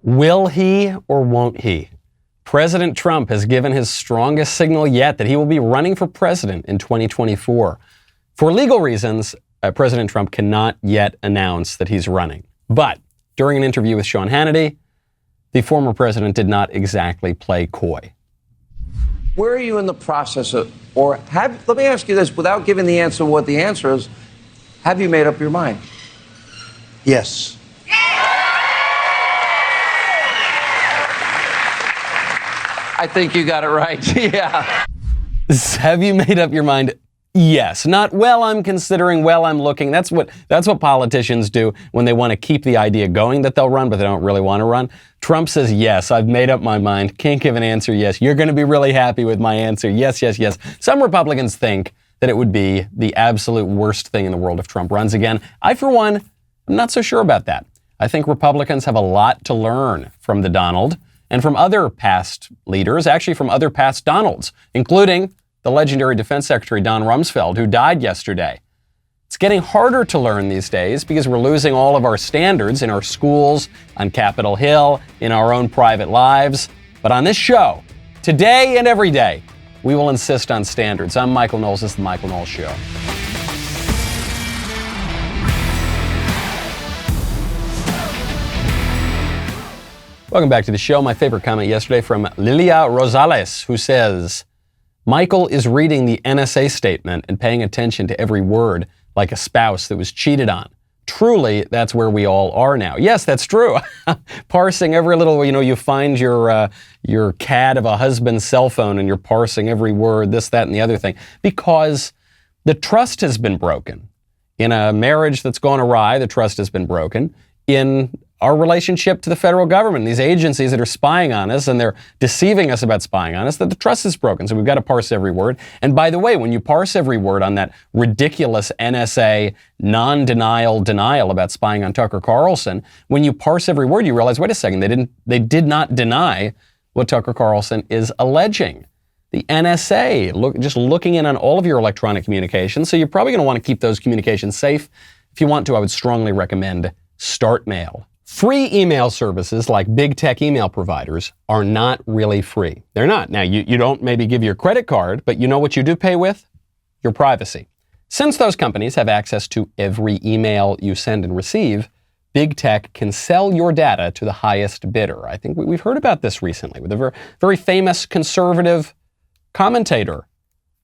Will he or won't he? President Trump has given his strongest signal yet that he will be running for president in 2024. For legal reasons, President Trump cannot yet announce that he's running. But during an interview with Sean Hannity, the former president did not exactly play coy. Where are you in the process of, let me ask you this, without giving the answer what the answer is, have you made up your mind? Yes. I think you got it right. Yeah. Have you made up your mind? Yes. Not, well, I'm considering, well, I'm looking. That's what politicians do when they want to keep the idea going that they'll run, but they don't really want to run. Trump says, yes, I've made up my mind. Can't give an answer. Yes. You're going to be really happy with my answer. Yes, yes, yes. Some Republicans think that it would be the absolute worst thing in the world if Trump runs again. I, for one, am not so sure about that. I think Republicans have a lot to learn from the Donald and from other past leaders, actually from other past Donalds, including the legendary Defense Secretary Don Rumsfeld, who died yesterday. It's getting harder to learn these days because we're losing all of our standards in our schools, on Capitol Hill, in our own private lives. But on this show, today and every day, we will insist on standards. I'm Michael Knowles. This is The Michael Knowles Show. Welcome back to the show. My favorite comment yesterday from Lilia Rosales, who says, Michael is reading the NSA statement and paying attention to every word like a spouse that was cheated on. Truly, that's where we all are now. Yes, that's true. Parsing every little, you find your CAD of a husband's cell phone and you're parsing every word, this, that, and the other thing, because the trust has been broken. In a marriage that's gone awry, the trust has been broken. In our relationship to the federal government, these agencies that are spying on us and they're deceiving us about spying on us, that the trust is broken. So we've got to parse every word. And by the way, when you parse every word on that ridiculous NSA denial about spying on Tucker Carlson, when you parse every word, you realize, wait a second, they did not deny what Tucker Carlson is alleging. The NSA, just looking in on all of your electronic communications. So you're probably going to want to keep those communications safe. If you want to, I would strongly recommend StartMail. Free email services like big tech email providers are not really free. They're not. Now, you don't maybe give your credit card, but you know what you do pay with? Your privacy. Since those companies have access to every email you send and receive, big tech can sell your data to the highest bidder. I think we've heard about this recently with a very, very famous conservative commentator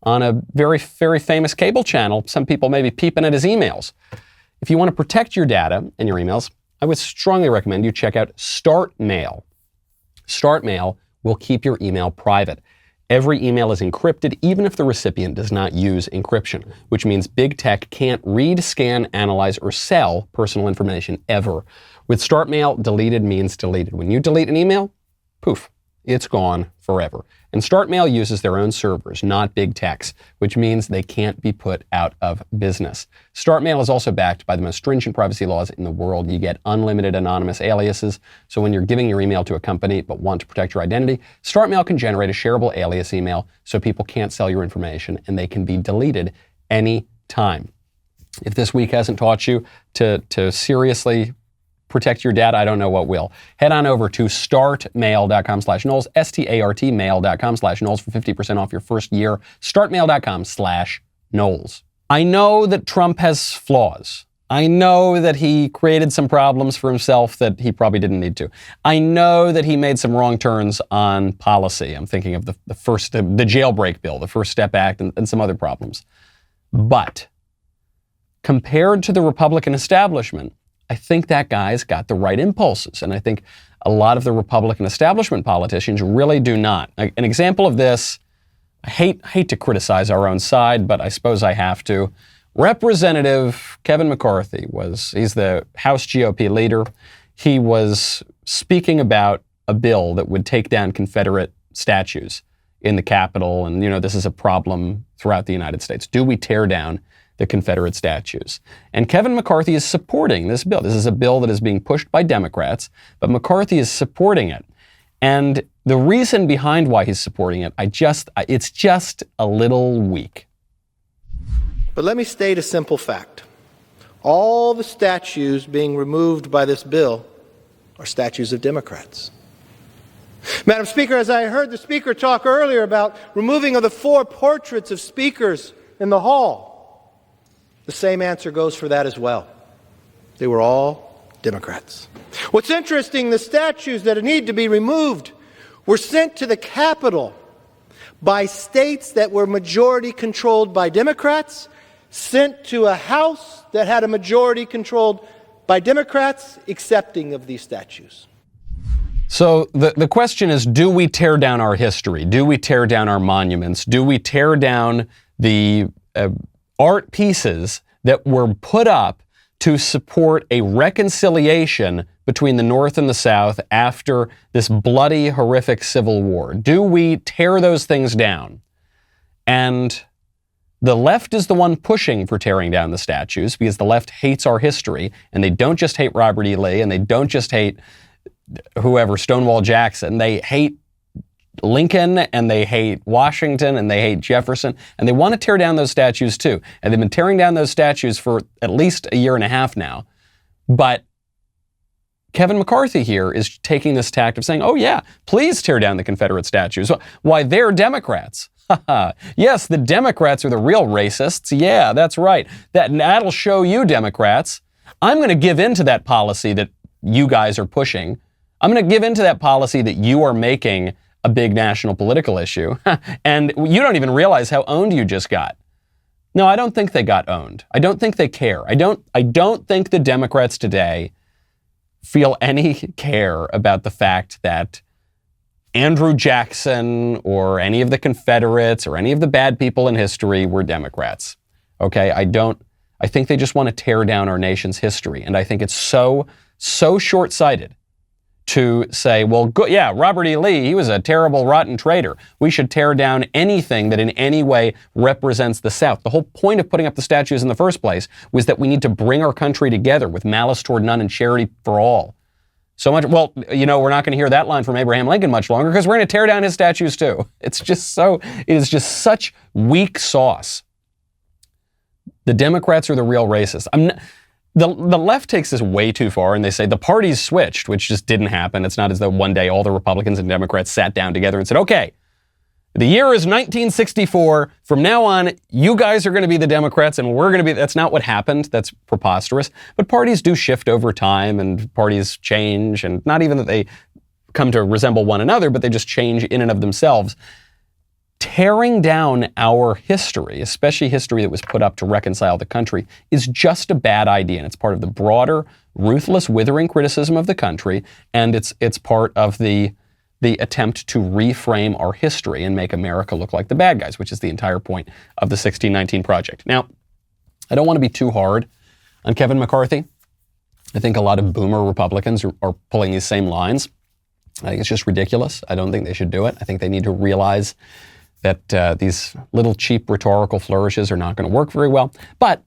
on a very, very famous cable channel. Some people may be peeping at his emails. If you want to protect your data and your emails, I would strongly recommend you check out StartMail. StartMail will keep your email private. Every email is encrypted, even if the recipient does not use encryption, which means big tech can't read, scan, analyze, or sell personal information ever. With StartMail, deleted means deleted. When you delete an email, poof, it's gone forever. And StartMail uses their own servers, not big tech's, which means they can't be put out of business. StartMail is also backed by the most stringent privacy laws in the world. You get unlimited anonymous aliases. So when you're giving your email to a company but want to protect your identity, StartMail can generate a shareable alias email so people can't sell your information and they can be deleted any time. If this week hasn't taught you to seriously protect your data, I don't know what will. Head on over to startmail.com/Knowles, startmail.com/Knowles for 50% off your first year. Startmail.com/Knowles. I know that Trump has flaws. I know that he created some problems for himself that he probably didn't need to. I know that he made some wrong turns on policy. I'm thinking of the jailbreak bill, the First Step Act, and some other problems. But compared to the Republican establishment, I think that guy's got the right impulses. And I think a lot of the Republican establishment politicians really do not. An example of this, I hate to criticize our own side, but I suppose I have to. Representative Kevin McCarthy he's the House GOP leader. He was speaking about a bill that would take down Confederate statues in the Capitol. And, this is a problem throughout the United States. Do we tear down the Confederate statues? And Kevin McCarthy is supporting this bill. This is a bill that is being pushed by Democrats, but McCarthy is supporting it. And the reason behind why he's supporting it, it's just a little weak. But let me state a simple fact. All the statues being removed by this bill are statues of Democrats. Madam Speaker, as I heard the Speaker talk earlier about removing of the 4 portraits of speakers in the hall, the same answer goes for that as well. They were all Democrats. What's interesting, the statues that need to be removed were sent to the Capitol by states that were majority controlled by Democrats, sent to a House that had a majority controlled by Democrats, accepting of these statues. So the question is, do we tear down our history? Do we tear down our monuments? Do we tear down the art pieces that were put up to support a reconciliation between the North and the South after this bloody, horrific Civil War? Do we tear those things down? And the left is the one pushing for tearing down the statues because the left hates our history, and they don't just hate Robert E. Lee, and they don't just hate whoever, Stonewall Jackson. They hate Lincoln, and they hate Washington, and they hate Jefferson, and they want to tear down those statues too. And they've been tearing down those statues for at least a year and a half now. But Kevin McCarthy here is taking this tact of saying, oh yeah, please tear down the Confederate statues. Why, they're Democrats. Yes, the Democrats are the real racists. Yeah, that's right. That'll show you, Democrats. I'm going to give in to that policy that you guys are pushing. I'm going to give in to that policy that you are making a big national political issue. And you don't even realize how owned you just got. No, I don't think they got owned. I don't think they care. I don't think the Democrats today feel any care about the fact that Andrew Jackson or any of the Confederates or any of the bad people in history were Democrats. Okay, I think they just want to tear down our nation's history. And I think it's so short-sighted to say, well, yeah, Robert E. Lee, he was a terrible, rotten traitor. We should tear down anything that in any way represents the South. The whole point of putting up the statues in the first place was that we need to bring our country together with malice toward none and charity for all. So much, well, we're not going to hear that line from Abraham Lincoln much longer because we're going to tear down his statues too. It is just such weak sauce. The Democrats are the real racists. The left takes this way too far, and they say the parties switched, which just didn't happen. It's not as though one day all the Republicans and Democrats sat down together and said, okay, the year is 1964. From now on, you guys are going to be the Democrats, and we're going to be... That's not what happened. That's preposterous. But parties do shift over time, and parties change, and not even that they come to resemble one another, but they just change in and of themselves. Tearing down our history, especially history that was put up to reconcile the country, is just a bad idea. And it's part of the broader, ruthless, withering criticism of the country. And it's part of the attempt to reframe our history and make America look like the bad guys, which is the entire point of the 1619 Project. Now, I don't want to be too hard on Kevin McCarthy. I think a lot of boomer Republicans are pulling these same lines. I think it's just ridiculous. I don't think they should do it. I think they need to realize that these little cheap rhetorical flourishes are not going to work very well. But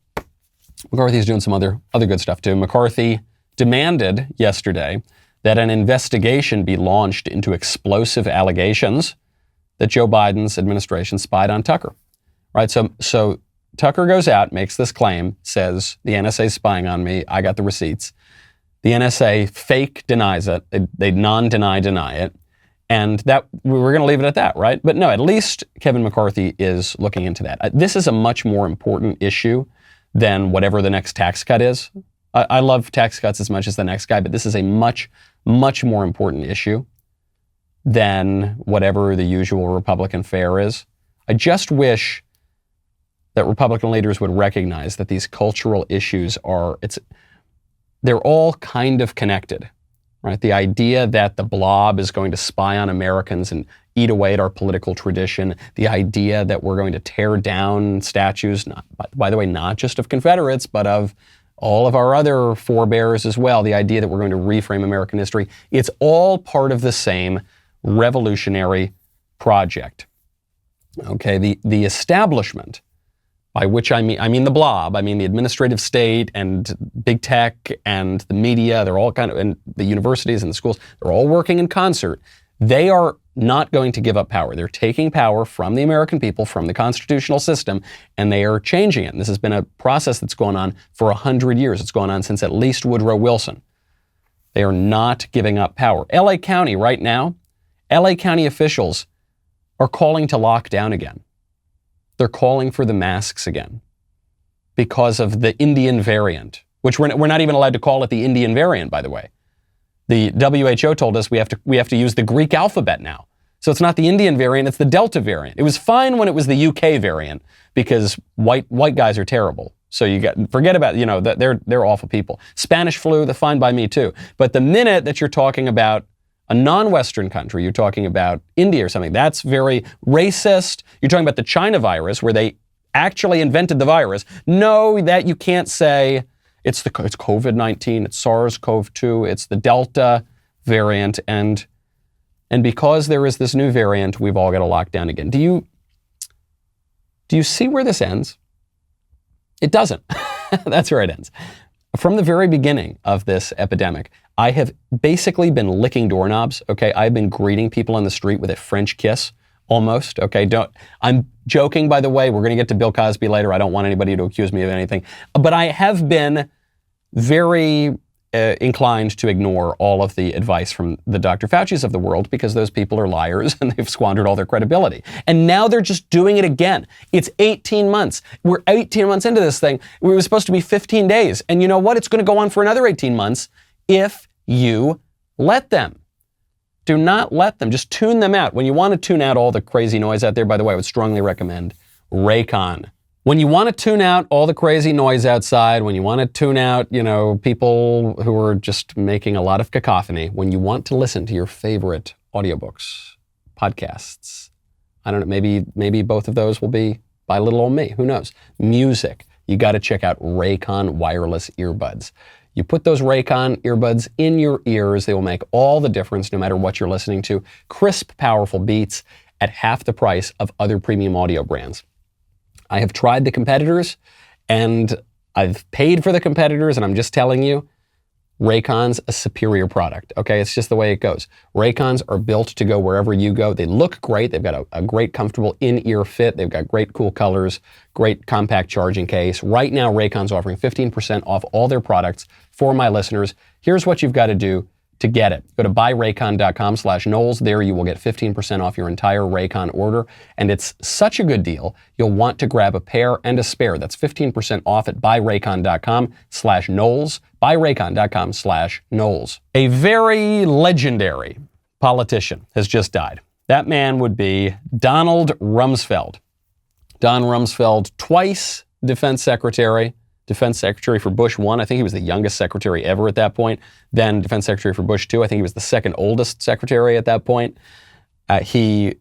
McCarthy's doing some other good stuff too. McCarthy demanded yesterday that an investigation be launched into explosive allegations that Joe Biden's administration spied on Tucker. Right? So Tucker goes out, makes this claim, says the NSA is spying on me. I got the receipts. The NSA fake denies it. They deny it. And that we're going to leave it at that, right? But no, at least Kevin McCarthy is looking into that. This is a much more important issue than whatever the next tax cut is. I love tax cuts as much as the next guy, but this is a much, much more important issue than whatever the usual Republican fare is. I just wish that Republican leaders would recognize that these cultural issues they're all kind of connected. Right? The idea that the blob is going to spy on Americans and eat away at our political tradition, the idea that we're going to tear down statues, by the way, not just of Confederates, but of all of our other forebears as well, the idea that we're going to reframe American history, it's all part of the same revolutionary project. Okay, the establishment, by which I mean the blob, I mean the administrative state and big tech and the media, they're all and the universities and the schools, they're all working in concert. They are not going to give up power. They're taking power from the American people, from the constitutional system, and they are changing it. And this has been a process that's gone on for 100 years. It's gone on since at least Woodrow Wilson. They are not giving up power. LA County right now, LA County officials are calling to lock down again. They're calling for the masks again because of the Indian variant, which we're not even allowed to call it the Indian variant, by the way. The WHO told us we have to use the Greek alphabet now. So it's not the Indian variant, it's the Delta variant. It was fine when it was the UK variant because white guys are terrible. So forget about, they're awful people. Spanish flu, that's fine by me too. But the minute that you're talking about a non-Western country, you're talking about India or something, that's very racist. You're talking about the China virus where they actually invented the virus. No, that you can't say it's COVID-19, it's SARS-CoV-2, it's the Delta variant. And because there is this new variant, we've all got to lock down again. Do you see where this ends? It doesn't. That's where it ends. From the very beginning of this epidemic, I have basically been licking doorknobs, okay? I've been greeting people on the street with a French kiss, almost, okay? I'm joking, by the way. We're going to get to Bill Cosby later. I don't want anybody to accuse me of anything. But I have been very inclined to ignore all of the advice from the Dr. Fauci's of the world because those people are liars and they've squandered all their credibility. And now they're just doing it again. It's 18 months. We're 18 months into this thing. We were supposed to be 15 days. And you know what? It's going to go on for another 18 months if you let them. Do not let them. Just tune them out. When you want to tune out all the crazy noise out there, by the way, I would strongly recommend Raycon. When you want to tune out all the crazy noise outside, when you want to tune out, people who are just making a lot of cacophony, when you want to listen to your favorite audiobooks, podcasts, I don't know, maybe both of those will be by little old me, who knows? Music, you got to check out Raycon wireless earbuds. You put those Raycon earbuds in your ears, they will make all the difference no matter what you're listening to. Crisp, powerful beats at half the price of other premium audio brands. I have tried the competitors, and I've paid for the competitors, and I'm just telling you, Raycon's a superior product, okay? It's just the way it goes. Raycons are built to go wherever you go. They look great. They've got a great, comfortable in-ear fit. They've got great, cool colors, great compact charging case. Right now, Raycon's offering 15% off all their products for my listeners. Here's what you've got to do to get it. Go to buyraycon.com/Knowles. There you will get 15% off your entire Raycon order. And it's such a good deal, you'll want to grab a pair and a spare. That's 15% off at buyraycon.com/Knowles. buyraycon.com/Knowles. A very legendary politician has just died. That man would be Donald Rumsfeld. Don Rumsfeld, twice defense secretary for Bush 1. I think he was the youngest secretary ever at that point. Then defense secretary for Bush 2. I think he was the second oldest secretary at that point. He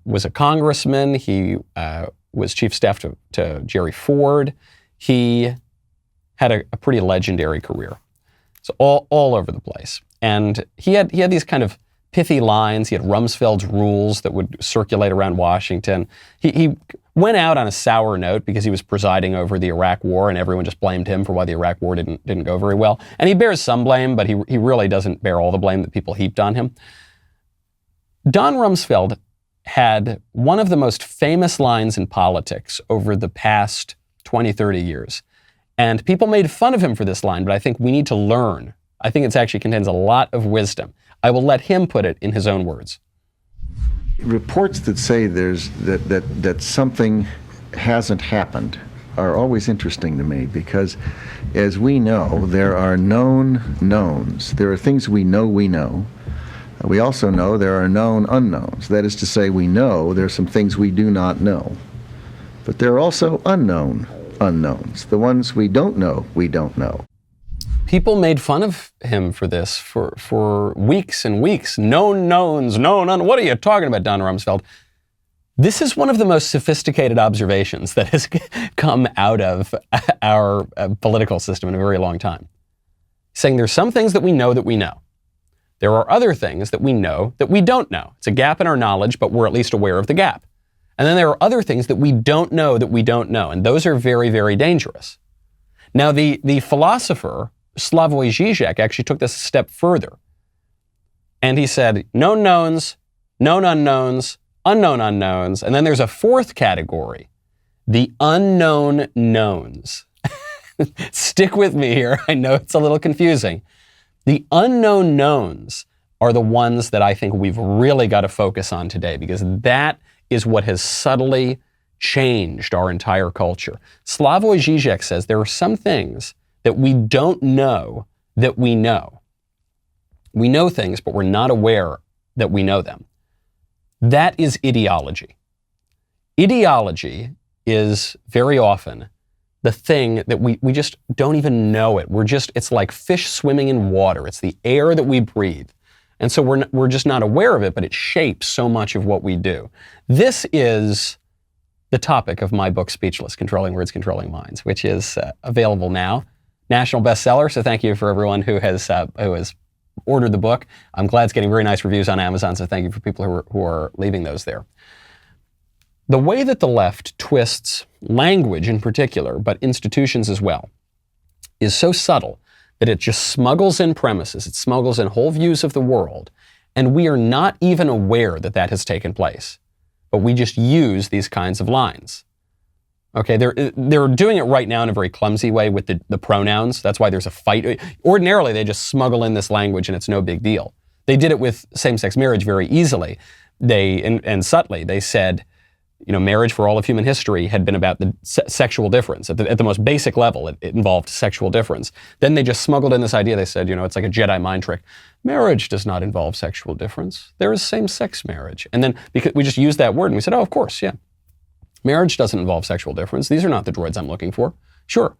was a congressman. He was chief staff to Jerry Ford. He had a pretty legendary career. So all over the place. And he had these kind of pithy lines. He had Rumsfeld's rules that would circulate around Washington. He went out on a sour note because he was presiding over the Iraq War, and everyone just blamed him for why the Iraq War didn't go very well. And he bears some blame, but he really doesn't bear all the blame that people heaped on him. Don Rumsfeld had one of the most famous lines in politics over the past 20, 30 years. And people made fun of him for this line, but I think we need to learn. I think it actually contains a lot of wisdom. I will let him put it in his own words. Reports that say that something hasn't happened are always interesting to me because, as we know, there are known knowns. There are things we know. We also know there are known unknowns. That is to say, we know there are some things we do not know. But there are also unknown unknowns. The ones we don't know, we don't know. People made fun of him for this for weeks and weeks. Known knowns, known unknowns. What are you talking about, Don Rumsfeld? This is one of the most sophisticated observations that has come out of our political system in a very long time. Saying there's some things that we know that we know. There are other things that we know that we don't know. It's a gap in our knowledge, but we're at least aware of the gap. And then there are other things that we don't know, and those are very, very dangerous. Now, the philosopher Slavoj Žižek actually took this a step further. And he said, known knowns, known unknowns, unknown unknowns, and then there's a fourth category, the unknown knowns. Stick with me here. I know it's a little confusing. The unknown knowns are the ones that I think we've really got to focus on today, because that is what has subtly changed our entire culture. Slavoj Žižek says there are some things that we don't know that we know. We know things, but we're not aware that we know them. That is ideology. Ideology is very often the thing that we just don't even know it. It's like fish swimming in water. It's the air that we breathe. And so we're just not aware of it, but it shapes so much of what we do. This is the topic of my book, Speechless, Controlling Words, Controlling Minds, which is available now. National bestseller, so thank you for everyone who has ordered the book. I'm glad it's getting very nice reviews on Amazon, so thank you for people who are leaving those there. The way that the left twists language in particular, but institutions as well, is so subtle that it just smuggles in premises, it smuggles in whole views of the world, and we are not even aware that that has taken place. But we just use these kinds of lines. Okay, they're doing it right now in a very clumsy way with the pronouns. That's why there's a fight. Ordinarily, they just smuggle in this language and it's no big deal. They did it with same-sex marriage very easily. And subtly, they said, marriage for all of human history had been about the sexual difference. At the most basic level, it involved sexual difference. Then they just smuggled in this idea. They said, it's like a Jedi mind trick. Marriage does not involve sexual difference. There is same-sex marriage. And then because we just used that word and we said, oh, of course, yeah. Marriage doesn't involve sexual difference. These are not the droids I'm looking for. Sure.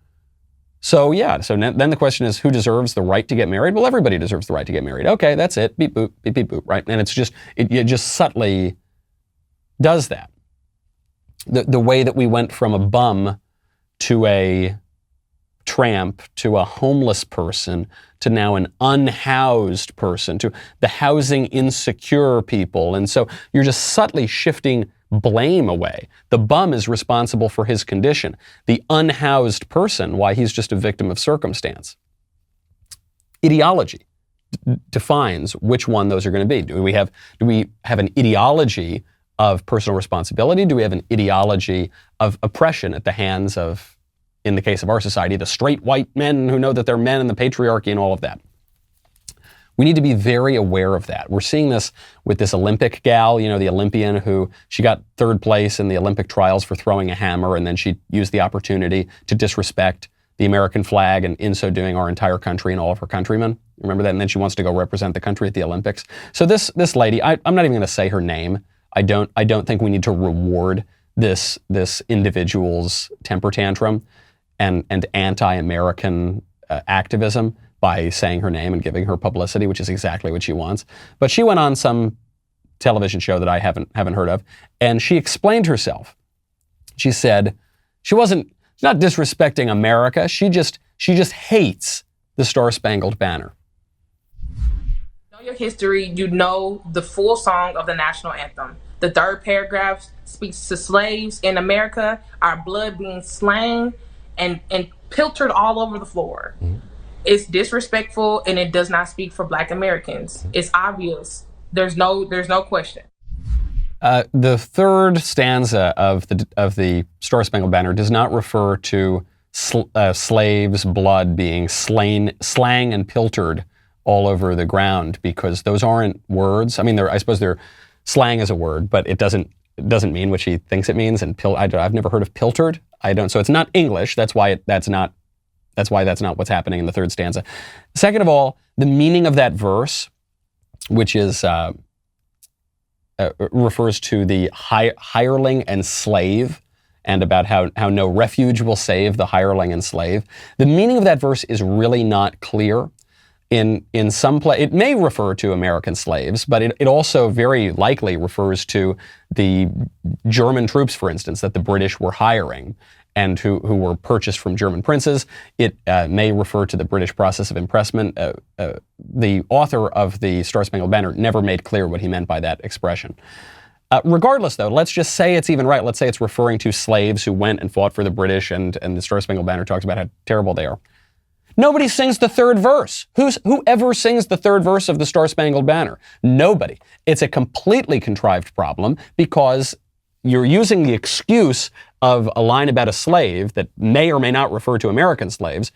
So yeah, then the question is, who deserves the right to get married? Well, everybody deserves the right to get married. Okay, that's it. Beep, boop, beep, beep, boop, right? And it's just, it just subtly does that. The way that we went from a bum to a tramp to a homeless person to now an unhoused person to the housing insecure people. And so you're just subtly shifting blame away. The bum is responsible for his condition. The unhoused person, why, he's just a victim of circumstance. Ideology defines which one those are going to be. Do we have an ideology of personal responsibility? Do we have an ideology of oppression at the hands of, in the case of our society, the straight white men who know that they're men and the patriarchy and all of that? We need to be very aware of that. We're seeing this with this Olympic gal, the Olympian who, she got third place in the Olympic trials for throwing a hammer, and then she used the opportunity to disrespect the American flag, and in so doing our entire country and all of her countrymen. Remember that? And then she wants to go represent the country at the Olympics. So this lady, I'm not even going to say her name. I don't think we need to reward this individual's temper tantrum and anti-American activism by saying her name and giving her publicity, which is exactly what she wants. But she went on some television show that I haven't heard of, and she explained herself. She said she's not disrespecting America. She just hates the Star-Spangled Banner. Know your history. You know the full song of the national anthem. The third paragraph speaks to slaves in America, our blood being slain and pilfered all over the floor. Mm-hmm. It's disrespectful, and it does not speak for Black Americans. It's obvious. There's no question. The third stanza of the Star-Spangled Banner does not refer to slaves' blood being slain, slang and pilfered all over the ground, because those aren't words. I mean, I suppose they're slang as a word, but it doesn't mean what she thinks it means. And I've never heard of pilfered. So it's not English. That's why that's not what's happening in the third stanza. Second of all, the meaning of that verse, which is refers to the hireling and slave, and about how no refuge will save the hireling and slave. The meaning of that verse is really not clear. In some it may refer to American slaves, but it also very likely refers to the German troops, for instance, that the British were hiring and who were purchased from German princes. It may refer to the British process of impressment. The author of the Star-Spangled Banner never made clear what he meant by that expression. Regardless, though, let's just say it's even right. Let's say it's referring to slaves who went and fought for the British, and the Star-Spangled Banner talks about how terrible they are. Nobody sings the third verse. Whoever sings the third verse of the Star-Spangled Banner? Nobody. It's a completely contrived problem, because you're using the excuse of a line about a slave that may or may not refer to American slaves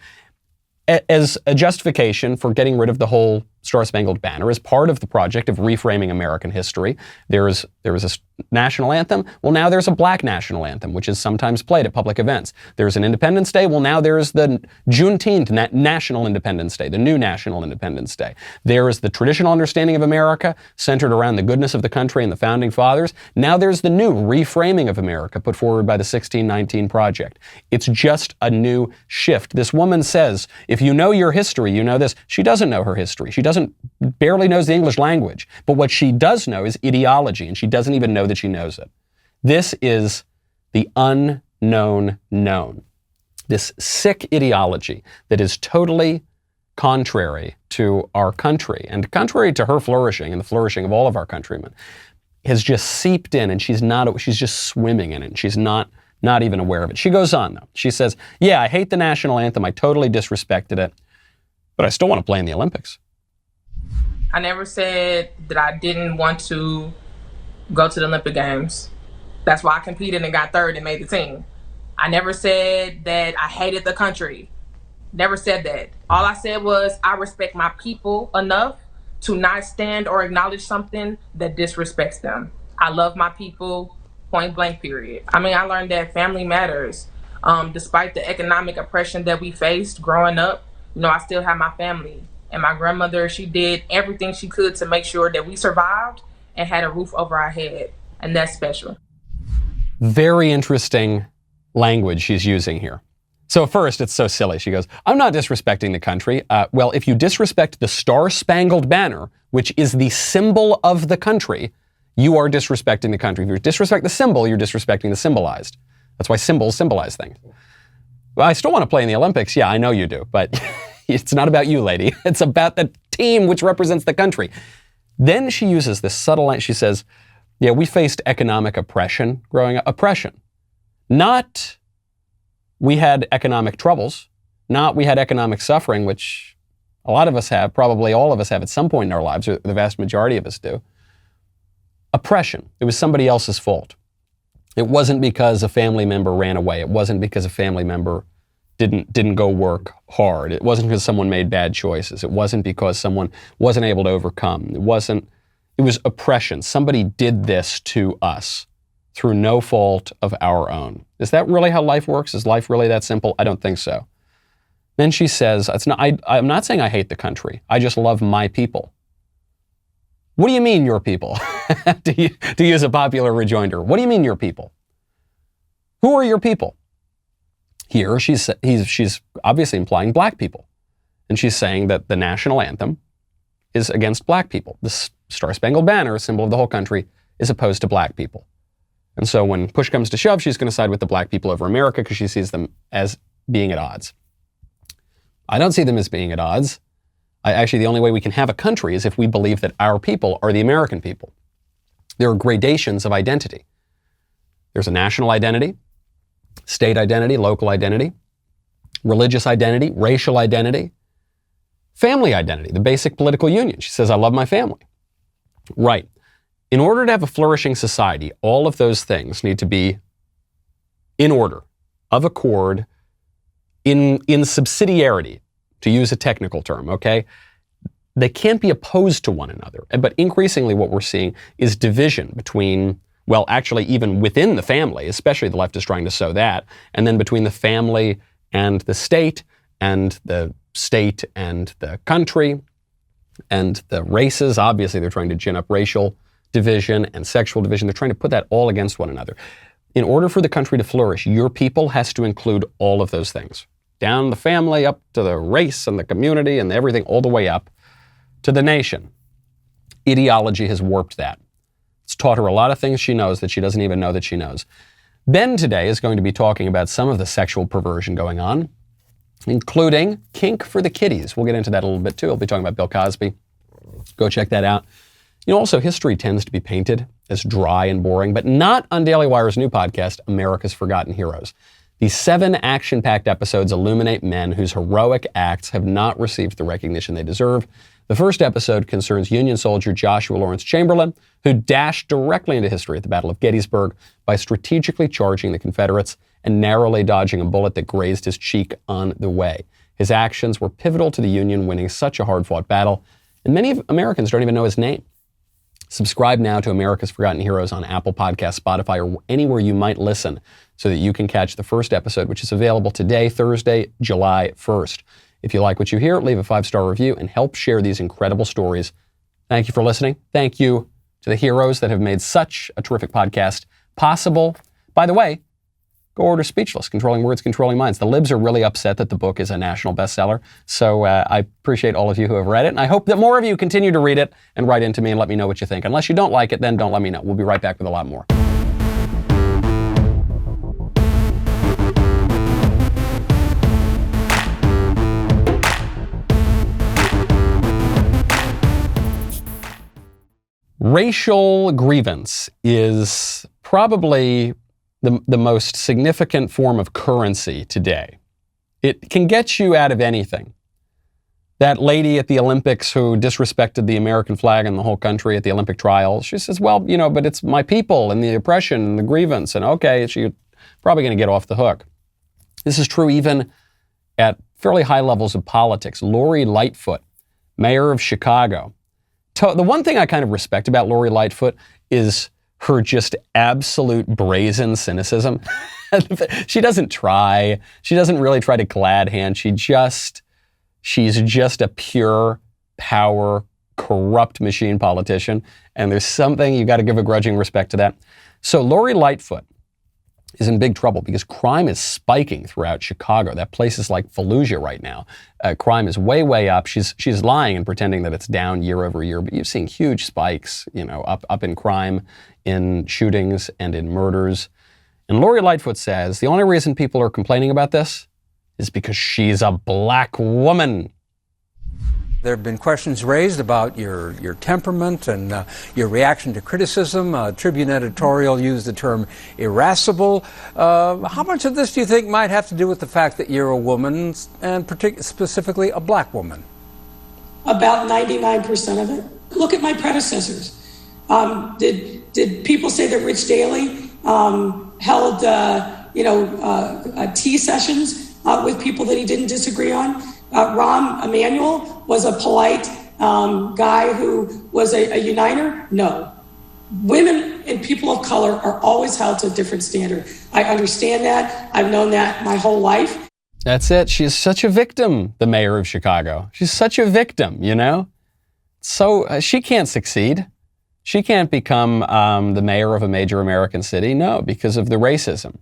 as a justification for getting rid of the whole Star-Spangled Banner, as part of the project of reframing American history. There was a national anthem. Well, now there's a black national anthem, which is sometimes played at public events. There's an Independence Day. Well, now there's the Juneteenth National Independence Day, the new National Independence Day. There is the traditional understanding of America centered around the goodness of the country and the Founding Fathers. Now there's the new reframing of America put forward by the 1619 Project. It's just a new shift. This woman says, if you know your history, you know this. She doesn't know her history. She barely knows the English language. But what she does know is ideology, and she doesn't even know that she knows it. This is the unknown known. This sick ideology that is totally contrary to our country and contrary to her flourishing and the flourishing of all of our countrymen has just seeped in, and she's just swimming in it. And she's not even aware of it. She goes on, though. She says, yeah, I hate the national anthem. I totally disrespected it, but I still want to play in the Olympics. I never said that I didn't want to go to the Olympic Games. That's why I competed and got third and made the team. I never said that I hated the country. Never said that. All I said was I respect my people enough to not stand or acknowledge something that disrespects them. I love my people, point blank, period. I mean, I learned that family matters. Despite the economic oppression that we faced growing up, I still have my family. And my grandmother, she did everything she could to make sure that we survived and had a roof over our head. And that's special. Very interesting language she's using here. So first, it's so silly. She goes, I'm not disrespecting the country. Well, if you disrespect the Star-Spangled Banner, which is the symbol of the country, you are disrespecting the country. If you disrespect the symbol, you're disrespecting the symbolized. That's why symbols symbolize things. Well, I still want to play in the Olympics. Yeah, I know you do, but it's not about you, lady. It's about the team which represents the country. Then she uses this subtle line. She says, yeah, we faced economic oppression growing up. Oppression. Not we had economic troubles. Not we had economic suffering, which a lot of us have, probably all of us have at some point in our lives, or the vast majority of us do. Oppression. It was somebody else's fault. It wasn't because a family member ran away. It wasn't because a family member didn't go work hard. It wasn't because someone made bad choices. It wasn't because someone wasn't able to overcome. It was oppression. Somebody did this to us through no fault of our own. Is that really how life works? Is life really that simple? I don't think so. Then she says, I'm not saying I hate the country. I just love my people. What do you mean, your people? to use a popular rejoinder. What do you mean, your people? Who are your people? Here, she's obviously implying black people. And she's saying that the national anthem is against black people. The Star-Spangled Banner, a symbol of the whole country, is opposed to black people. And so when push comes to shove, she's going to side with the black people over America because she sees them as being at odds. I don't see them as being at odds. Actually, the only way we can have a country is if we believe that our people are the American people. There are gradations of identity. There's a national identity, state identity, local identity, religious identity, racial identity, family identity, the basic political union. She says, I love my family. Right. In order to have a flourishing society, all of those things need to be in order, of accord, in subsidiarity, to use a technical term, okay? They can't be opposed to one another. But increasingly what we're seeing is division between, well, actually even within the family, especially the left is trying to sow that, and then between the family and the state and the country and the races. Obviously, they're trying to gin up racial division and sexual division. They're trying to put that all against one another. In order for the country to flourish, your people has to include all of those things. Down the family, up to the race and the community and everything, all the way up to the nation. Ideology has warped that. It's taught her a lot of things she knows that she doesn't even know that she knows. Ben today is going to be talking about some of the sexual perversion going on, including Kink for the kiddies. We'll get into that a little bit too. I'll be talking about Bill Cosby. Go check that out. Also history tends to be painted as dry and boring, but not on Daily Wire's new podcast, America's Forgotten Heroes. These 7 action-packed episodes illuminate men whose heroic acts have not received the recognition they deserve. The first episode concerns Union soldier Joshua Lawrence Chamberlain, who dashed directly into history at the Battle of Gettysburg by strategically charging the Confederates and narrowly dodging a bullet that grazed his cheek on the way. His actions were pivotal to the Union winning such a hard-fought battle, and many Americans don't even know his name. Subscribe now to America's Forgotten Heroes on Apple Podcasts, Spotify, or anywhere you might listen so that you can catch the first episode, which is available today, Thursday, July 1st. If you like what you hear, leave a 5-star review and help share these incredible stories. Thank you for listening. Thank you to the heroes that have made such a terrific podcast possible. By the way, go order Speechless, Controlling Words, Controlling Minds. The libs are really upset that the book is a national bestseller, so I appreciate all of you who have read it, and I hope that more of you continue to read it and write into me and let me know what you think. Unless you don't like it, then don't let me know. We'll be right back with a lot more. Racial grievance is probably the most significant form of currency today. It can get you out of anything. That lady at the Olympics who disrespected the American flag and the whole country at the Olympic trials, she says, well, but it's my people and the oppression and the grievance, and okay, she's probably going to get off the hook. This is true even at fairly high levels of politics. Lori Lightfoot, mayor of Chicago. The one thing I kind of respect about Lori Lightfoot is her just absolute brazen cynicism. She doesn't try. She doesn't really try to glad hand. She's just a pure power, corrupt machine politician. And there's something, you got to give a grudging respect to that. So Lori Lightfoot is in big trouble because crime is spiking throughout Chicago. That place is like Fallujah right now. Crime is way, way up. She's lying and pretending that it's down year over year, but you've seen huge spikes, up in crime, in shootings and in murders. And Lori Lightfoot says the only reason people are complaining about this is because she's a black woman. There have been questions raised about your temperament and your reaction to criticism. Tribune editorial used the term irascible. How much of this do you think might have to do with the fact that you're a woman, and specifically a black woman? About 99% of it. Look at my predecessors. Did people say that Rich Daley held tea sessions with people that he didn't disagree on? Rahm Emanuel was a polite guy who was a uniter? No. Women and people of color are always held to a different standard. I understand that. I've known that my whole life. That's it. She's such a victim, the mayor of Chicago. She's such a victim, So she can't succeed. She can't become the mayor of a major American city. No, because of the racism.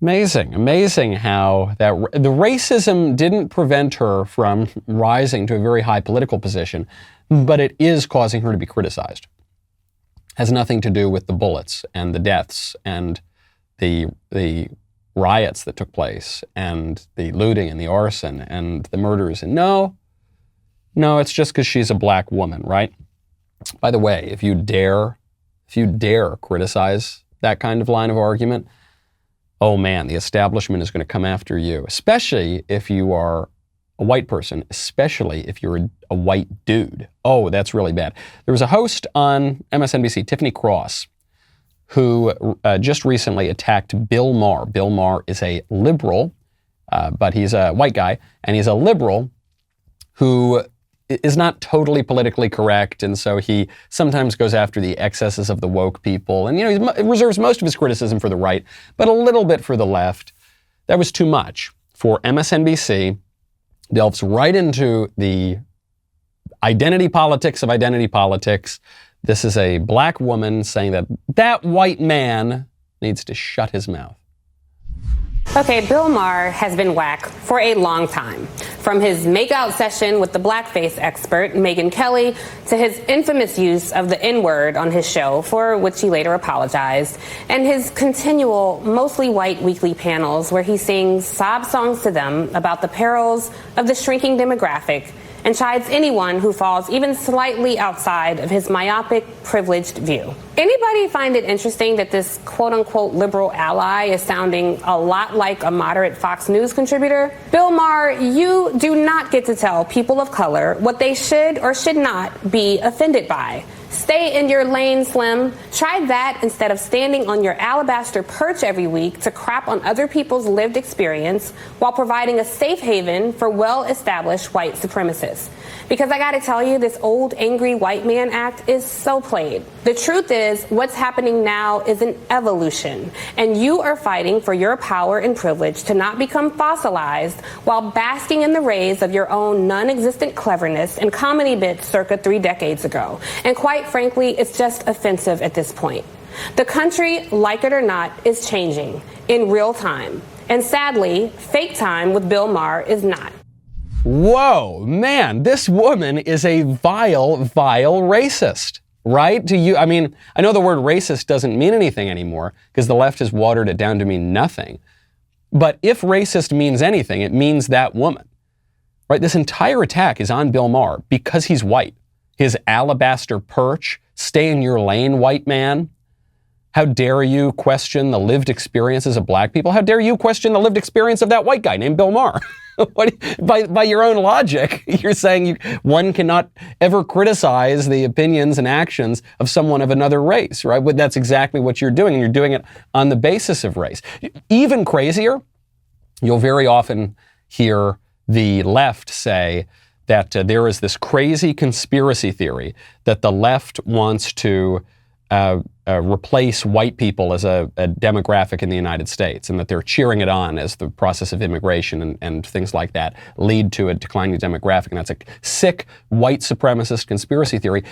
Amazing how the racism didn't prevent her from rising to a very high political position, but it is causing her to be criticized. Has nothing to do with the bullets and the deaths and the riots that took place and the looting and the arson and the murders. And no, it's just because she's a black woman, right? By the way, if you dare criticize that kind of line of argument, oh man, the establishment is going to come after you, especially if you are a white person, especially if you're a white dude. Oh, that's really bad. There was a host on MSNBC, Tiffany Cross, who just recently attacked Bill Maher. Bill Maher is a liberal, but he's a white guy, and he's a liberal who is not totally politically correct, and so he sometimes goes after the excesses of the woke people. And, he reserves most of his criticism for the right, but a little bit for the left. That was too much for MSNBC. Delves right into the identity politics of identity politics. This is a black woman saying that white man needs to shut his mouth. Okay, Bill Maher has been whack for a long time. From his makeout session with the blackface expert, Megyn Kelly, to his infamous use of the N-word on his show, for which he later apologized, and his continual, mostly white weekly panels where he sings sob songs to them about the perils of the shrinking demographic and chides anyone who falls even slightly outside of his myopic, privileged view. Anybody find it interesting that this quote-unquote liberal ally is sounding a lot like a moderate Fox News contributor? Bill Maher, you do not get to tell people of color what they should or should not be offended by. Stay in your lane, Slim. Try that instead of standing on your alabaster perch every week to crap on other people's lived experience while providing a safe haven for well-established white supremacists. Because I gotta tell you, this old angry white man act is so played. The truth is, what's happening now is an evolution, and you are fighting for your power and privilege to not become fossilized while basking in the rays of your own non-existent cleverness and comedy bits circa 3 decades ago. And quite frankly, it's just offensive at this point. The country, like it or not, is changing in real time. And sadly, fake time with Bill Maher is not. Whoa, man, this woman is a vile, vile racist, right? I mean, I know the word racist doesn't mean anything anymore because the left has watered it down to mean nothing. But if racist means anything, it means that woman, right? This entire attack is on Bill Maher because he's white. His alabaster perch, stay in your lane, white man. How dare you question the lived experiences of black people? How dare you question the lived experience of that white guy named Bill Maher? By your own logic, you're saying one cannot ever criticize the opinions and actions of someone of another race, right? But that's exactly what you're doing, and you're doing it on the basis of race. Even crazier, you'll very often hear the left say that there is this crazy conspiracy theory that the left wants to replace white people as a demographic in the United States, and that they're cheering it on as the process of immigration and things like that lead to a declining demographic. And that's a sick white supremacist conspiracy theory.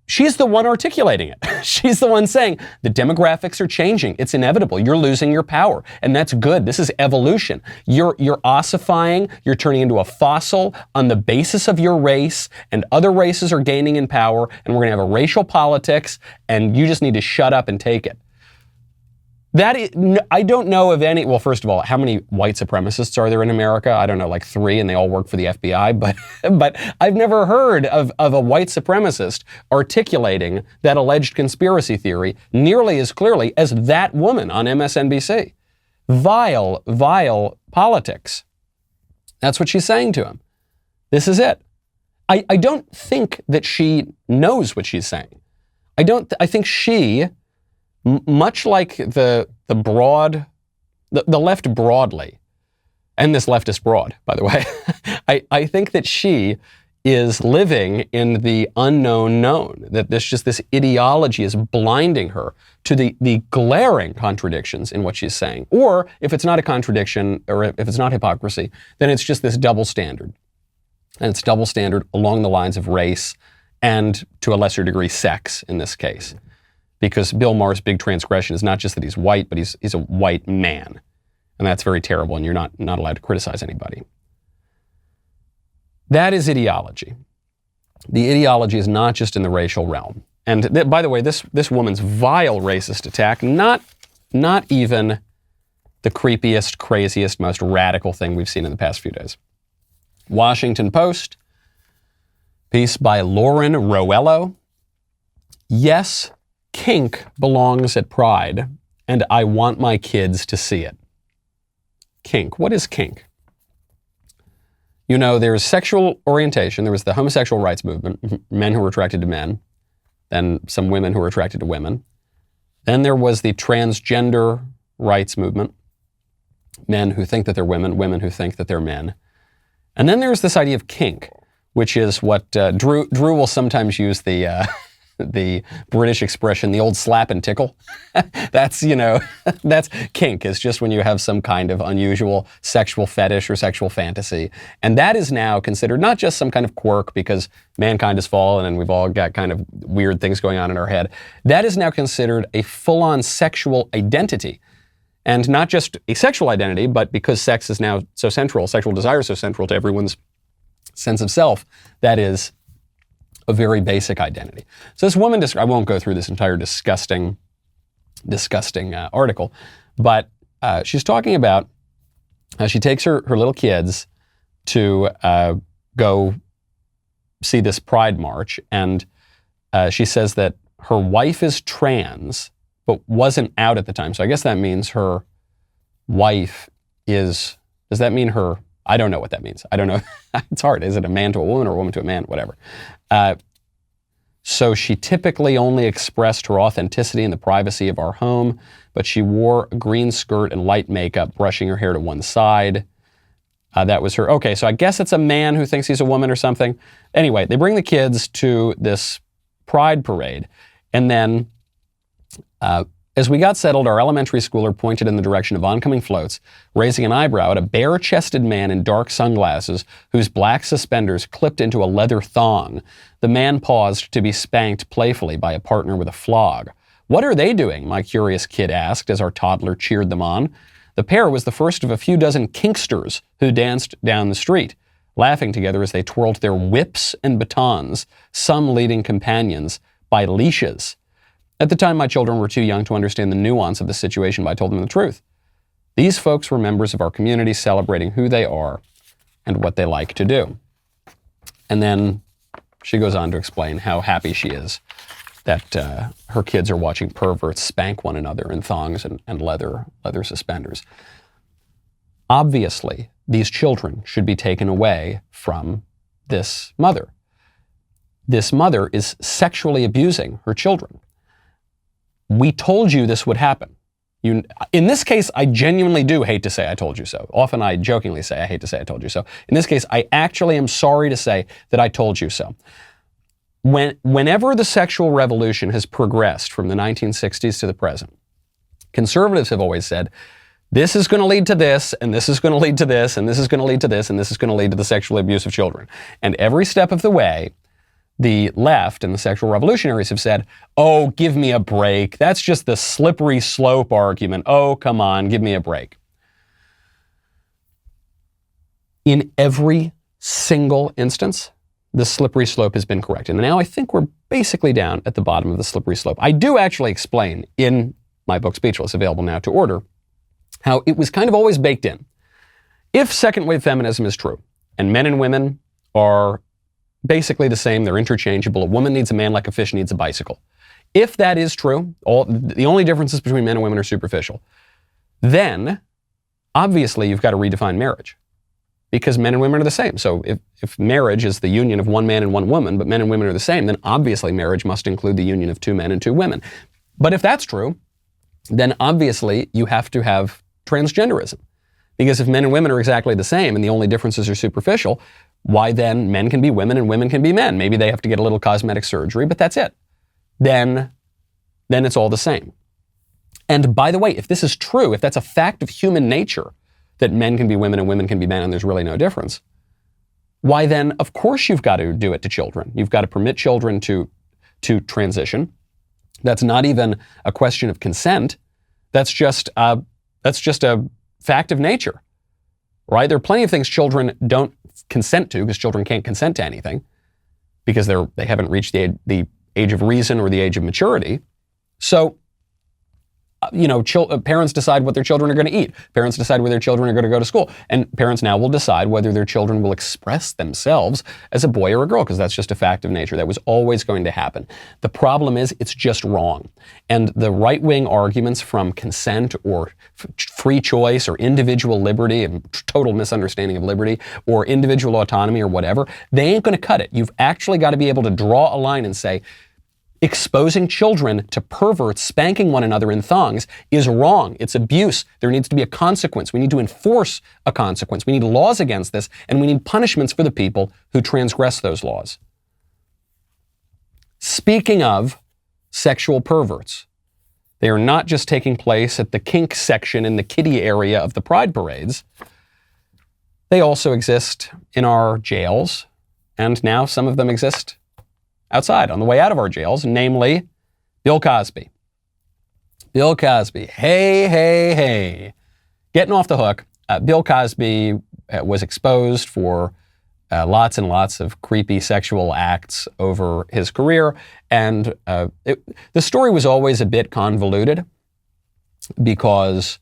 She's the one articulating it. She's the one saying the demographics are changing. It's inevitable. You're losing your power. And that's good. This is evolution. You're ossifying. You're turning into a fossil on the basis of your race, and other races are gaining in power, and we're going to have a racial politics, and you just need to shut up and take it. I don't know of any, well, first of all, how many white supremacists are there in America? I don't know, like 3, and they all work for the FBI, but I've never heard of a white supremacist articulating that alleged conspiracy theory nearly as clearly as that woman on MSNBC. Vile, vile politics. That's what she's saying to him. This is it. I don't think that she knows what she's saying. I think she, much like the left broadly, and this leftist broad, by the way, I think that she is living in the unknown known, that this ideology is blinding her to the glaring contradictions in what she's saying. Or if it's not a contradiction, or if it's not hypocrisy, then it's just this double standard. And it's double standard along the lines of race and, to a lesser degree, sex in this case. Because Bill Maher's big transgression is not just that he's white, but he's a white man. And that's very terrible, and you're not allowed to criticize anybody. That is ideology. The ideology is not just in the racial realm. And by the way, this woman's vile racist attack, not even the creepiest, craziest, most radical thing we've seen in the past few days. Washington Post, piece by Lauren Roello. Yes, Kink belongs at Pride, and I want my kids to see it. Kink. What is kink? You know, there's sexual orientation. There was the homosexual rights movement, men who were attracted to men, then some women who were attracted to women. Then there was the transgender rights movement, men who think that they're women, women who think that they're men. And then there's this idea of kink, which is what Drew will sometimes use the British expression, the old slap and tickle. That's kink. Is just when you have some kind of unusual sexual fetish or sexual fantasy. And that is now considered not just some kind of quirk because mankind has fallen and we've all got kind of weird things going on in our head. That is now considered a full-on sexual identity. And not just a sexual identity, but because sex is now so central, sexual desire is so central to everyone's sense of self, that is a very basic identity. So this woman, I won't go through this entire disgusting article, but she's talking about how she takes her little kids to go see this Pride March, and she says that her wife is trans, but wasn't out at the time. So I guess that means her wife is, does that mean her, I don't know what that means. I don't know. It's hard. Is it a man to a woman or a woman to a man? Whatever. so she typically only expressed her authenticity in the privacy of our home, but she wore a green skirt and light makeup, brushing her hair to one side. That was her. Okay, so I guess it's a man who thinks he's a woman or something. Anyway, they bring the kids to this pride parade, and then as we got settled, our elementary schooler pointed in the direction of oncoming floats, raising an eyebrow at a bare-chested man in dark sunglasses whose black suspenders clipped into a leather thong. The man paused to be spanked playfully by a partner with a flog. "What are they doing?" my curious kid asked as our toddler cheered them on. The pair was the first of a few dozen kinksters who danced down the street, laughing together as they twirled their whips and batons, some leading companions by leashes. At the time, my children were too young to understand the nuance of the situation, but I told them the truth. These folks were members of our community celebrating who they are and what they like to do. And then she goes on to explain how happy she is that her kids are watching perverts spank one another in thongs and leather suspenders. Obviously, these children should be taken away from this mother. This mother is sexually abusing her children. We told you this would happen. In this case, I genuinely do hate to say I told you so. Often I jokingly say I hate to say I told you so. In this case, I actually am sorry to say that I told you so. Whenever the sexual revolution has progressed from the 1960s to the present, conservatives have always said, this is going to lead to this, and this is going to lead to this, and this is going to lead to this, and this is going to lead to the sexual abuse of children. And every step of the way, the left and the sexual revolutionaries have said, oh, give me a break. That's just the slippery slope argument. Oh, come on, give me a break. In every single instance, the slippery slope has been corrected. And now I think we're basically down at the bottom of the slippery slope. I do actually explain in my book, Speechless, available now to order, how it was kind of always baked in. If second wave feminism is true, and men and women are basically the same, they're interchangeable, a woman needs a man like a fish needs a bicycle. If that is true, the only differences between men and women are superficial, then obviously you've got to redefine marriage. Because men and women are the same. So if marriage is the union of one man and one woman, but men and women are the same, then obviously marriage must include the union of two men and two women. But if that's true, then obviously you have to have transgenderism. Because if men and women are exactly the same and the only differences are superficial, why then men can be women and women can be men? Maybe they have to get a little cosmetic surgery, but that's it. Then it's all the same. And by the way, if this is true, if that's a fact of human nature, that men can be women and women can be men and there's really no difference, why then, of course you've got to do it to children. You've got to permit children to transition. That's not even a question of consent. That's just a fact of nature, right? There are plenty of things children don't consent to because children can't consent to anything because they haven't reached the age of reason or the age of maturity. So, parents decide what their children are going to eat. Parents decide where their children are going to go to school. And parents now will decide whether their children will express themselves as a boy or a girl, because that's just a fact of nature. That was always going to happen. The problem is it's just wrong. And the right-wing arguments from consent or free choice or individual liberty, and total misunderstanding of liberty, or individual autonomy or whatever, they ain't going to cut it. You've actually got to be able to draw a line and say, exposing children to perverts spanking one another in thongs is wrong. It's abuse. There needs to be a consequence. We need to enforce a consequence. We need laws against this, and we need punishments for the people who transgress those laws. Speaking of sexual perverts, they are not just taking place at the kink section in the kiddie area of the pride parades. They also exist in our jails, and now some of them exist outside, on the way out of our jails, namely Bill Cosby. Bill Cosby, hey. Getting off the hook. Bill Cosby was exposed for lots and lots of creepy sexual acts over his career, and the story was always a bit convoluted because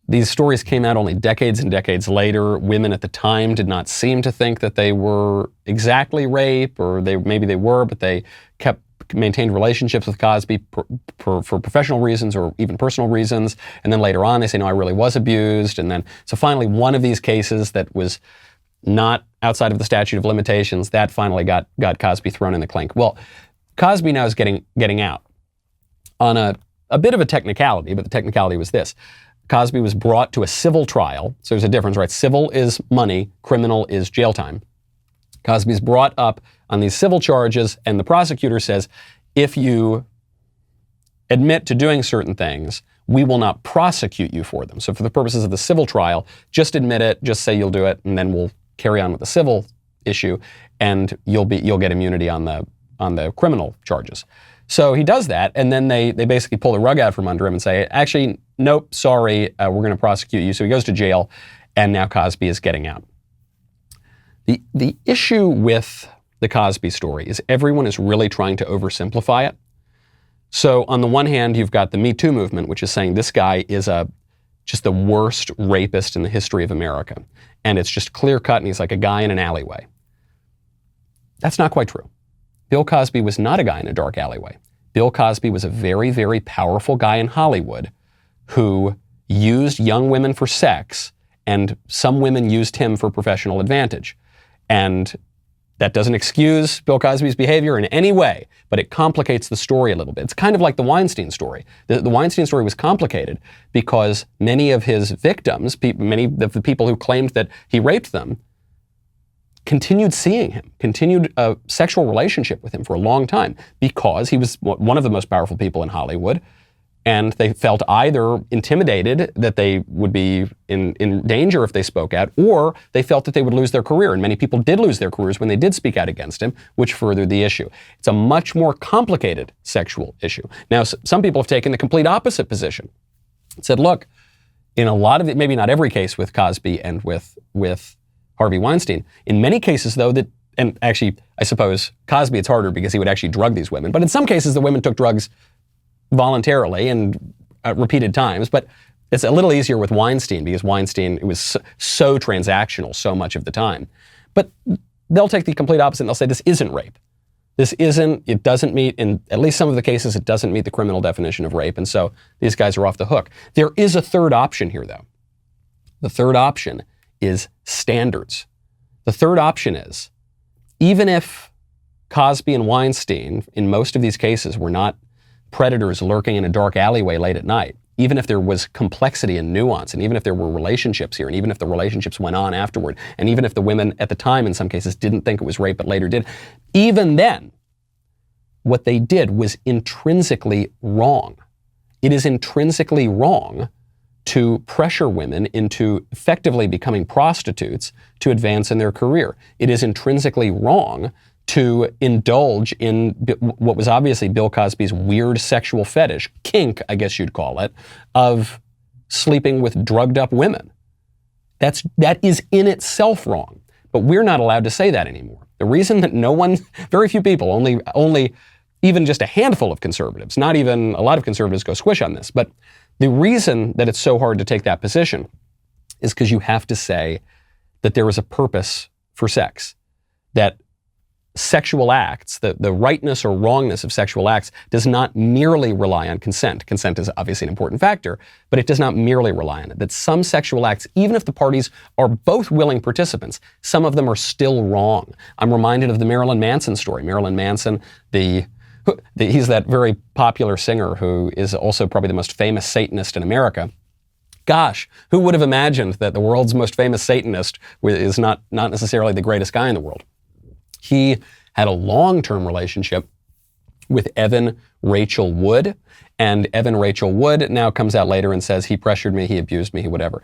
these stories came out only decades and decades later. Women at the time did not seem to think that they were exactly rape, or maybe they were, but they maintained relationships with Cosby for professional reasons or even personal reasons. And then later on, they say, no, I really was abused. And then, so finally, one of these cases that was not outside of the statute of limitations, that finally got Cosby thrown in the clink. Well, Cosby now is getting out on a bit of a technicality, but the technicality was this. Cosby was brought to a civil trial. So there's a difference, right? Civil is money, criminal is jail time. Cosby's brought up on these civil charges, and the prosecutor says, if you admit to doing certain things, we will not prosecute you for them. So for the purposes of the civil trial, just admit it, just say you'll do it, and then we'll carry on with the civil issue, and you'll get immunity on the criminal charges. So he does that, and then they basically pull the rug out from under him and say, actually, nope, sorry, we're going to prosecute you. So he goes to jail, and now Cosby is getting out. The issue with the Cosby story is everyone is really trying to oversimplify it. So on the one hand, you've got the Me Too movement, which is saying this guy is just the worst rapist in the history of America. And it's just clear cut, and he's like a guy in an alleyway. That's not quite true. Bill Cosby was not a guy in a dark alleyway. Bill Cosby was a very, very powerful guy in Hollywood who used young women for sex, and some women used him for professional advantage. And that doesn't excuse Bill Cosby's behavior in any way, but it complicates the story a little bit. It's kind of like the Weinstein story. The Weinstein story was complicated because many of his victims, many of the people who claimed that he raped them, continued seeing him, continued a sexual relationship with him for a long time because he was one of the most powerful people in Hollywood, and they felt either intimidated that they would be in danger if they spoke out, or they felt that they would lose their career. And many people did lose their careers when they did speak out against him, which furthered the issue. It's a much more complicated sexual issue. Now, some people have taken the complete opposite position. Said, look, in a lot of it, maybe not every case with Cosby and with Harvey Weinstein, in many cases, though, and actually, I suppose Cosby, it's harder because he would actually drug these women. But in some cases, the women took drugs voluntarily and repeated times. But it's a little easier with Weinstein because Weinstein, it was so transactional so much of the time. But they'll take the complete opposite and they'll say this isn't rape. It doesn't meet, in at least some of the cases, it doesn't meet the criminal definition of rape. And so these guys are off the hook. There is a third option here, though. The third option is standards. The third option is, even if Cosby and Weinstein, in most of these cases, were not predators lurking in a dark alleyway late at night, even if there was complexity and nuance, and even if there were relationships here, and even if the relationships went on afterward, and even if the women at the time in some cases didn't think it was rape but later did, even then, what they did was intrinsically wrong. It is intrinsically wrong to pressure women into effectively becoming prostitutes to advance in their career. It is intrinsically wrong to indulge in what was obviously Bill Cosby's weird sexual fetish, kink, I guess you'd call it, of sleeping with drugged up women. That is in itself wrong. But we're not allowed to say that anymore. The reason that very few people, only even just a handful of conservatives, not even a lot of conservatives go squish on this, but the reason that it's so hard to take that position is because you have to say that there is a purpose for sex, that sexual acts, the rightness or wrongness of sexual acts does not merely rely on consent. Consent is obviously an important factor, but it does not merely rely on it. That some sexual acts, even if the parties are both willing participants, some of them are still wrong. I'm reminded of the Marilyn Manson story. Marilyn Manson, he's that very popular singer who is also probably the most famous Satanist in America. Gosh, who would have imagined that the world's most famous Satanist is not necessarily the greatest guy in the world? He had a long-term relationship with Evan Rachel Wood, and Evan Rachel Wood now comes out later and says he pressured me, he abused me, whatever.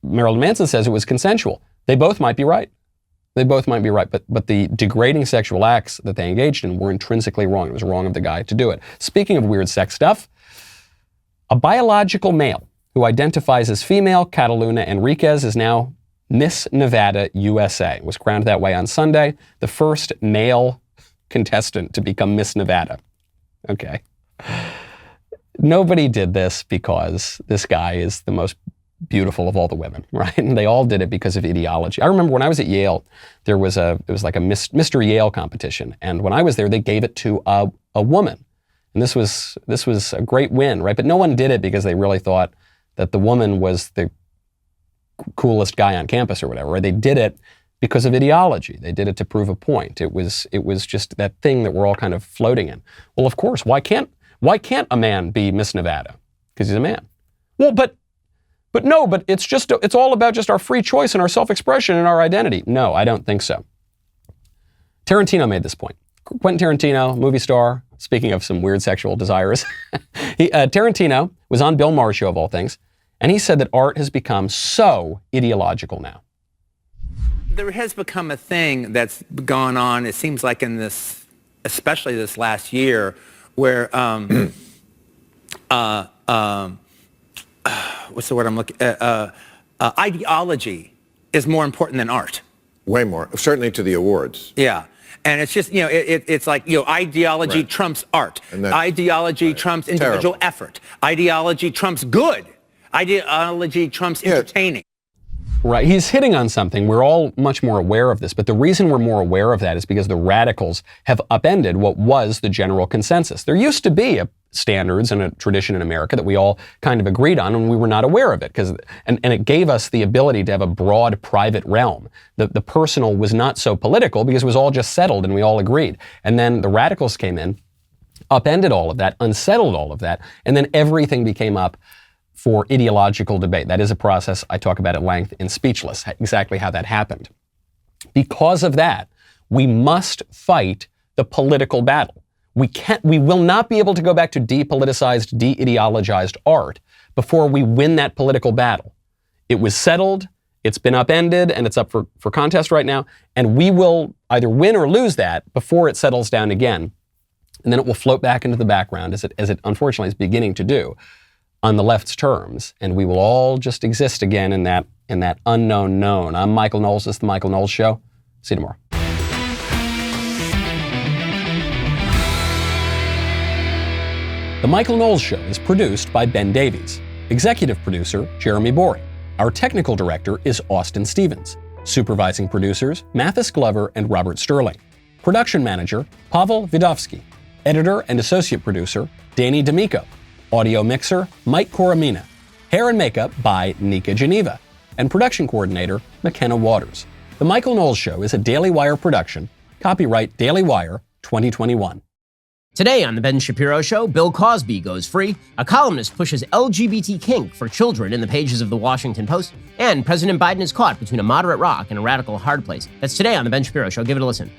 Marilyn Manson says it was consensual. They both might be right. But the degrading sexual acts that they engaged in were intrinsically wrong. It was wrong of the guy to do it. Speaking of weird sex stuff, a biological male who identifies as female, Cataluna Enriquez, is now Miss Nevada USA. Was crowned that way on Sunday, the first male contestant to become Miss Nevada. Okay. Nobody did this because this guy is the most beautiful of all the women, right? And they all did it because of ideology. I remember when I was at Yale, it was like a Mr. Yale competition. And when I was there, they gave it to a woman. And this was a great win, right? But no one did it because they really thought that the woman was the coolest guy on campus or whatever, right? They did it because of ideology. They did it to prove a point. It was just that thing that we're all kind of floating in. Well, of course, why can't a man be Miss Nevada? Because he's a man. Well, but it's all about just our free choice and our self-expression and our identity. No, I don't think so. Tarantino made this point. Quentin Tarantino, movie star, speaking of some weird sexual desires, Tarantino was on Bill Maher's show of all things, and he said that art has become so ideological now. There has become a thing that's gone on, it seems like in this, especially this last year, where, what's the word I'm looking at? Ideology is more important than art. Way more, certainly to the awards. Yeah. And it's just, it's like, ideology Right. trumps art. And Ideology trumps individual effort. Ideology trumps good. Ideology trumps entertaining. Right. He's hitting on something. We're all much more aware of this. But the reason we're more aware of that is because the radicals have upended what was the general consensus. There used to be standards and a tradition in America that we all kind of agreed on, and we were not aware of it. And it gave us the ability to have a broad private realm. The personal was not so political because it was all just settled and we all agreed. And then the radicals came in, upended all of that, unsettled all of that, and then everything became up for ideological debate. That is a process I talk about at length in Speechless, exactly how that happened. Because of that, we must fight the political battle. We will not be able to go back to depoliticized, de-ideologized art before we win that political battle. It was settled, it's been upended, and it's up for contest right now, and we will either win or lose that before it settles down again. And then it will float back into the background, as it unfortunately is beginning to do, on the left's terms, and we will all just exist again in that unknown known. I'm Michael Knowles. This is The Michael Knowles Show. See you tomorrow. The Michael Knowles Show is produced by Ben Davies. Executive producer, Jeremy Boring. Our technical director is Austin Stevens. Supervising producers, Mathis Glover and Robert Sterling. Production manager, Pavel Vidovsky. Editor and associate producer, Danny D'Amico. Audio mixer, Mike Coromina. Hair and makeup by Nika Geneva. And production coordinator, McKenna Waters. The Michael Knowles Show is a Daily Wire production. Copyright Daily Wire 2021. Today on The Ben Shapiro Show, Bill Cosby goes free, a columnist pushes LGBT kink for children in the pages of The Washington Post, and President Biden is caught between a moderate rock and a radical hard place. That's today on The Ben Shapiro Show. Give it a listen.